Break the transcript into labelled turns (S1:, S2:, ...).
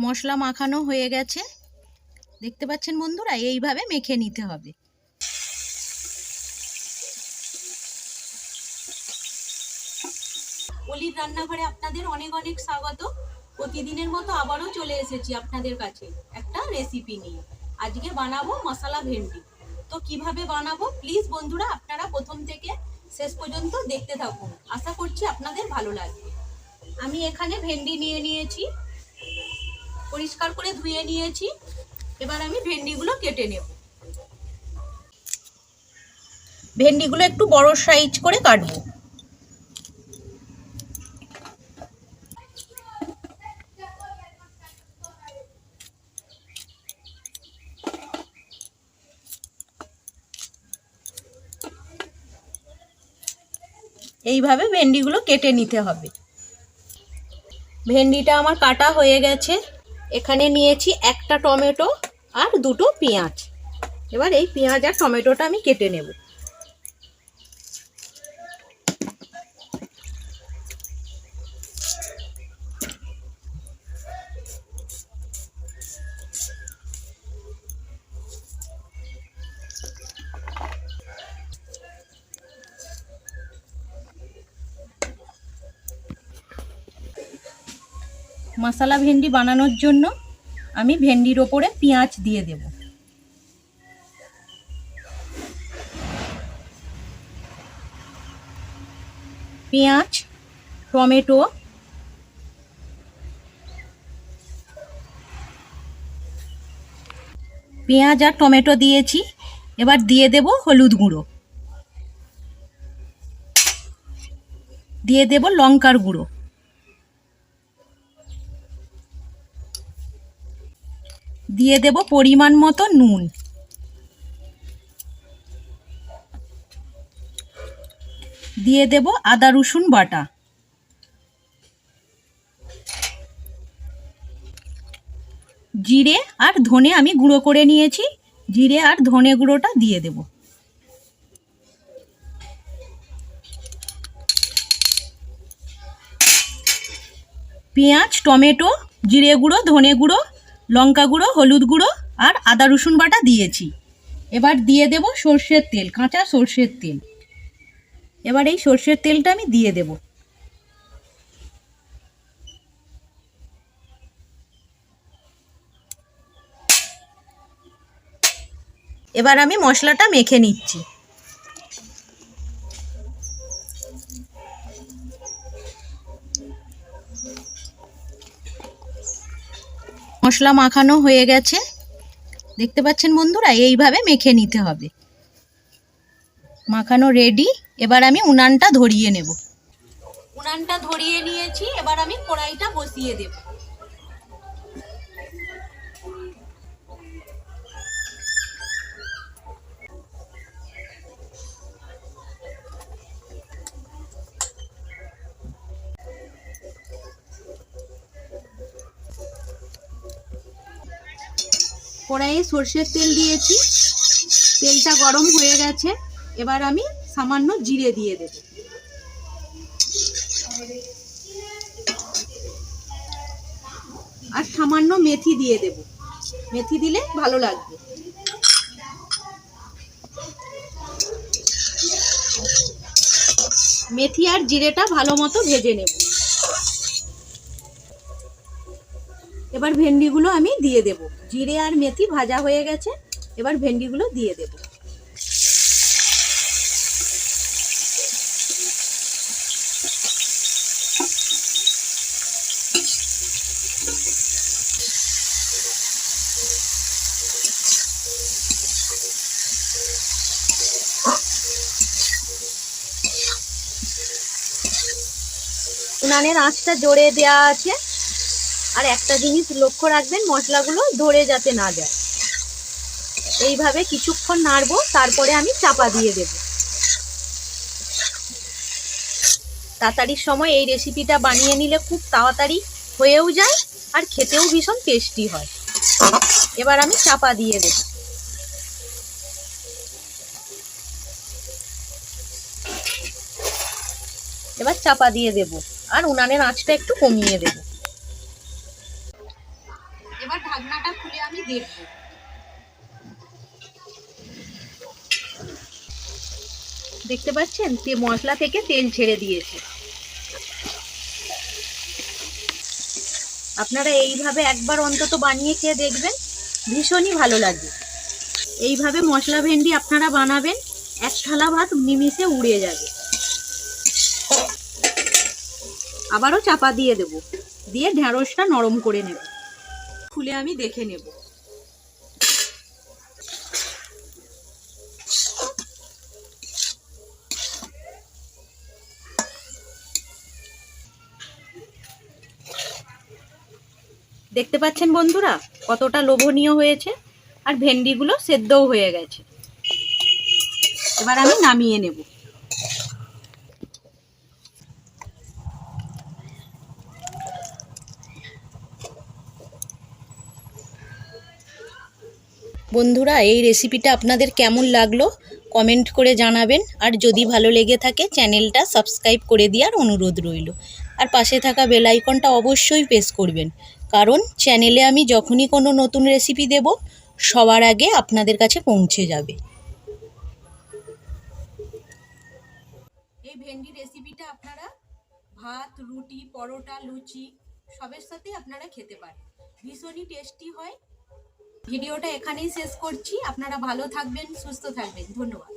S1: মশলা মাখানো হয়ে গেছে, দেখতে পাচ্ছেন বন্ধুরা, এইভাবে মেখে নিতে হবে। অলির রান্নাঘরে আপনাদের অনেক অনেক স্বাগত। প্রতিদিনের মতো আবারও চলে এসেছি আপনাদের কাছে একটা রেসিপি নিয়ে। আজকে বানাবো মশলা ভেন্ডি। তো কিভাবে বানাবো প্লিজ বন্ধুরা আপনারা প্রথম থেকে শেষ পর্যন্ত দেখতে থাকুন, আশা করছি আপনাদের ভালো লাগবে। আমি এখানে ভেন্ডি নিয়ে নিয়েছি, পরিষ্কার করে ধুয়ে নিয়েছি। এবার আমি ভেন্ডিগুলো কেটে নেব। ভেন্ডিগুলো একটু বড় সাইজ করে কাটবো। এইভাবে ভেন্ডিগুলো কেটে নিতে হবে। ভেন্ডিটা আমার কাটা হয়ে গেছে। এখানে নিয়েছি একটা টমেটো আর দুটো পেঁয়াজ। এবার এই পেঁয়াজ আর টমেটোটা আমি কেটে নেব। মশলা ভেন্ডি বানানোর জন্য আমি ভেন্ডির ওপরে পেঁয়াজ দিয়ে দেব। পেঁয়াজ, টমেটো, পেঁয়াজ আর টমেটো দিয়েছি। এবার দিয়ে দেব হলুদ গুঁড়ো, দিয়ে দেব লঙ্কার গুঁড়ো, দিয়ে দেব পরিমাণ মতো নুন, দিয়ে দেব আদা রসুন বাটা, জিরে আর ধনে আমি গুঁড়ো করে নিয়েছি, জিরে আর ধনে গুঁড়োটা দিয়ে দেব। পেঁয়াজ, টমেটো, জিরে গুঁড়ো, ধনে গুঁড়ো, লঙ্কা গুঁড়ো, হলুদ গুঁড়ো আর আদা রসুন বাটা দিয়েছি। এবার দিয়ে দেব সর্ষের তেল, কাঁচা সর্ষের তেল। এবার এই সর্ষের তেলটা আমি দিয়ে দেব। এবার আমি মশলাটা মেখে নিচ্ছি। মশলা মাখানো হয়ে গেছে, দেখতে পাচ্ছেন বন্ধুরা, এইভাবে মেখে নিতে হবে। মাখানো রেডি। এবার আমি উনানটা ধরিয়ে নেব। উনানটা ধরিয়ে নিয়েছি, এবার আমি কড়াইটা বসিয়ে দেব। কড়াইয়ে সর্ষের তেল দিয়েছি, তেলটা গরম হয়ে গেছে। এবার আমি সামান্য জিরে দিয়ে দেব। আর সামান্য মেথি দিয়ে দেব, মেথি দিলে ভালো লাগবে। মেথি আর জিরেটা ভালো মতো ভেজে নেব। এবার ভেন্ডিগুলো আমি দিয়ে দেব। জিরে আর মেথি ভাজা হয়ে গেছে, এবার ভেন্ডিগুলো দিয়ে দেব। উনানের আঁচটা জোরে দেওয়া আছে। আর একটা জিনিস লক্ষ্য রাখবেন, মশলাগুলো ধরে যাতে না যায়। এইভাবে কিছুক্ষণ নাড়বো, তারপরে আমি চাপা দিয়ে দেব। তাড়াতাড়ির সময় এই রেসিপিটা বানিয়ে নিলে খুব তাড়াতাড়ি হয়েও যায় আর খেতেও ভীষণ টেস্টি হয়। এবার আমি চাপা দিয়ে দেব। এবার চাপা দিয়ে দেব আর উনানের আঁচটা একটু কমিয়ে দেব। এবার ঢাকনাটা খুলে আমি দেখব। দেখতে পাচ্ছেন মশলা থেকে তেল ছেড়ে দিয়েছে। আপনারা এইভাবে একবার অন্তত বানিয়ে খেয়ে দেখবেন, ভীষণই ভালো লাগবে। এইভাবে মশলা ভেন্ডি আপনারা বানাবেন, এক থালা ভাত নিমিষে উড়ে যাবে। আবারও চাপা দিয়ে দেব, দিয়ে ঢ্যাঁড়সটা নরম করে নেব। খুলে আমি দেখে নেব। দেখতে পাচ্ছেন বন্ধুরা কতটা লোভনীয় হয়েছে, আর ভেন্ডিগুলো সেদ্ধও হয়ে গেছে। এবার আমি নামিয়ে নেব। বন্ধুরা এই রেসিপিটা আপনাদের কেমন লাগলো কমেন্ট করে জানাবেন, আর যদি ভালো লেগে থাকে চ্যানেলটা সাবস্ক্রাইব করে দেওয়ার অনুরোধ রইল। আর পাশে থাকা বেল আইকনটা অবশ্যই প্রেস করবেন, কারণ চ্যানেলে আমি যখনই কোনো নতুন রেসিপি দেব সবার আগে আপনাদের কাছে পৌঁছে যাবে। এই ভেন্ডি রেসিপিটা আপনারা ভাত, রুটি, পরোটা, লুচি সবের সাথে আপনারা খেতে পারেন, ভীষণই টেস্টি হয়। ভিডিওটা এখানেই শেষ করছি। আপনারা ভালো থাকবেন, সুস্থ থাকবেন। ধন্যবাদ।